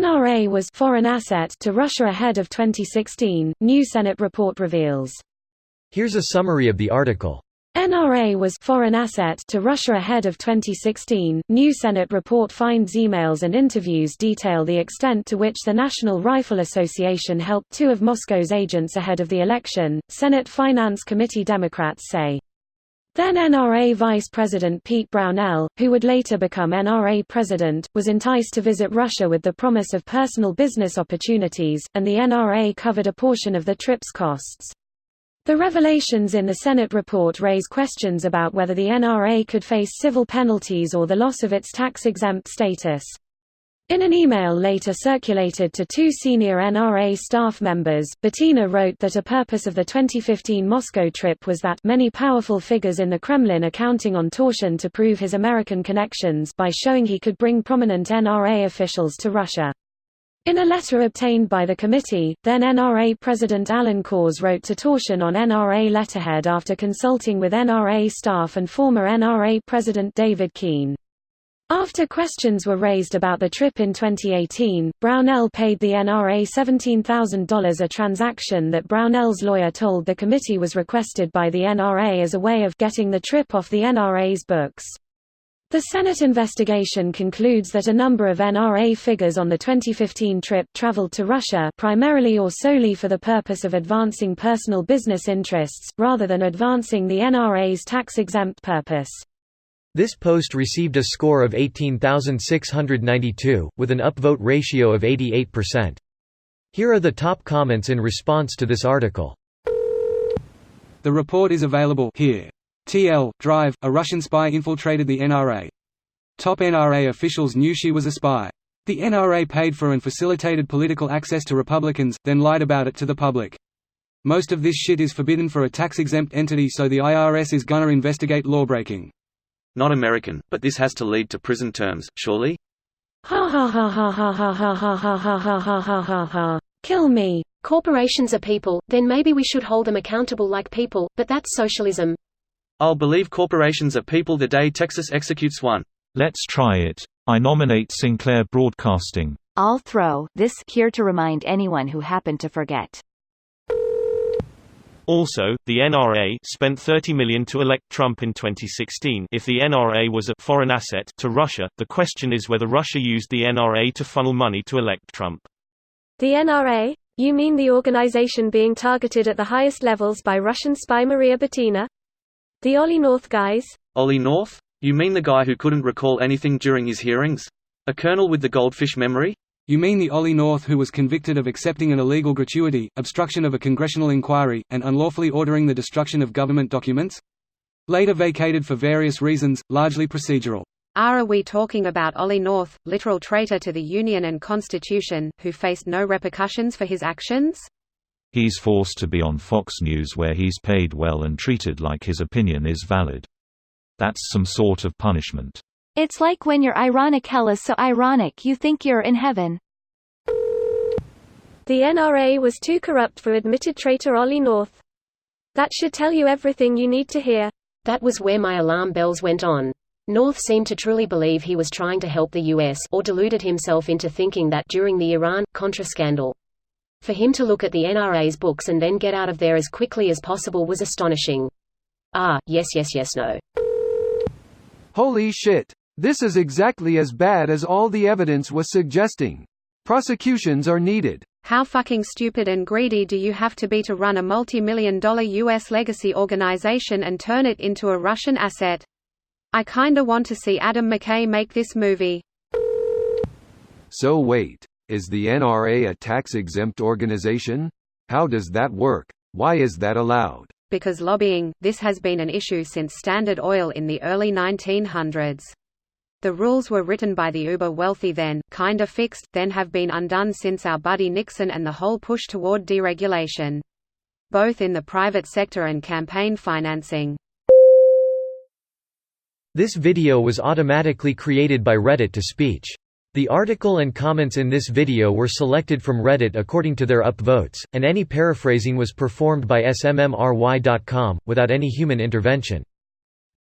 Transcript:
NRA was foreign asset to Russia ahead of 2016, new Senate report reveals. Here's a summary of the article. NRA was foreign asset to Russia ahead of 2016, new Senate report finds emails and interviews detail the extent to which the National Rifle Association helped two of Moscow's agents ahead of the election, Senate Finance Committee Democrats say. Then NRA Vice President Pete Brownell, who would later become NRA president, was enticed to visit Russia with the promise of personal business opportunities, and the NRA covered a portion of the trip's costs. The revelations in the Senate report raise questions about whether the NRA could face civil penalties or the loss of its tax-exempt status. In an email later circulated to two senior NRA staff members, Bettina wrote that a purpose of the 2015 Moscow trip was that many powerful figures in the Kremlin are counting on Torshin to prove his American connections by showing he could bring prominent NRA officials to Russia. In a letter obtained by the committee, then NRA President Alan Kors wrote to Torshin on NRA letterhead after consulting with NRA staff and former NRA President David Keene. After questions were raised about the trip in 2018, Brownell paid the NRA $17,000, a transaction that Brownell's lawyer told the committee was requested by the NRA as a way of getting the trip off the NRA's books. The Senate investigation concludes that a number of NRA figures on the 2015 trip traveled to Russia primarily or solely for the purpose of advancing personal business interests, rather than advancing the NRA's tax-exempt purpose. This post received a score of 18,692, with an upvote ratio of 88%. Here are the top comments in response to this article. The report is available here. TL, Drive, a Russian spy infiltrated the NRA. Top NRA officials knew she was a spy. The NRA paid for and facilitated political access to Republicans, then lied about it to the public. Most of this shit is forbidden for a tax-exempt entity, so the IRS is gonna investigate lawbreaking. Not American, but this has to lead to prison terms, surely? Ha ha ha ha ha ha ha ha ha ha ha ha ha ha. Kill me. Corporations are people, then maybe we should hold them accountable like people, but that's socialism. I'll believe corporations are people the day Texas executes one. Let's try it. I nominate Sinclair Broadcasting. I'll throw this here to remind anyone who happened to forget. Also, the NRA spent $30 million to elect Trump in 2016. If the NRA was a foreign asset to Russia, the question is whether Russia used the NRA to funnel money to elect Trump. The NRA? You mean the organization being targeted at the highest levels by Russian spy Maria Butina? The Ollie North guys? Ollie North? You mean the guy who couldn't recall anything during his hearings? A colonel with the goldfish memory? You mean the Ollie North who was convicted of accepting an illegal gratuity, obstruction of a congressional inquiry, and unlawfully ordering the destruction of government documents? Later vacated for various reasons, largely procedural. Are we talking about Ollie North, literal traitor to the Union and Constitution, who faced no repercussions for his actions? He's forced to be on Fox News where he's paid well and treated like his opinion is valid. That's some sort of punishment. It's like when your ironic hell is so ironic you think you're in heaven. The NRA was too corrupt for admitted traitor Ollie North. That should tell you everything you need to hear. That was where my alarm bells went on. North seemed to truly believe he was trying to help the U.S. or deluded himself into thinking that during the Iran-Contra scandal. For him to look at the NRA's books and then get out of there as quickly as possible was astonishing. Yes, no. Holy shit. This is exactly as bad as all the evidence was suggesting. Prosecutions are needed. How fucking stupid and greedy do you have to be to run a multi-million-dollar U.S. legacy organization and turn it into a Russian asset? I kinda want to see Adam McKay make this movie. So wait. Is the NRA a tax-exempt organization? How does that work? Why is that allowed? Because lobbying, this has been an issue since Standard Oil in the early 1900s. The rules were written by the uber-wealthy then, kinda fixed, then have been undone since our buddy Nixon and the whole push toward deregulation. Both in the private sector and campaign financing. This video was automatically created by Reddit to speech. The article and comments in this video were selected from Reddit according to their upvotes, and any paraphrasing was performed by smmry.com, without any human intervention.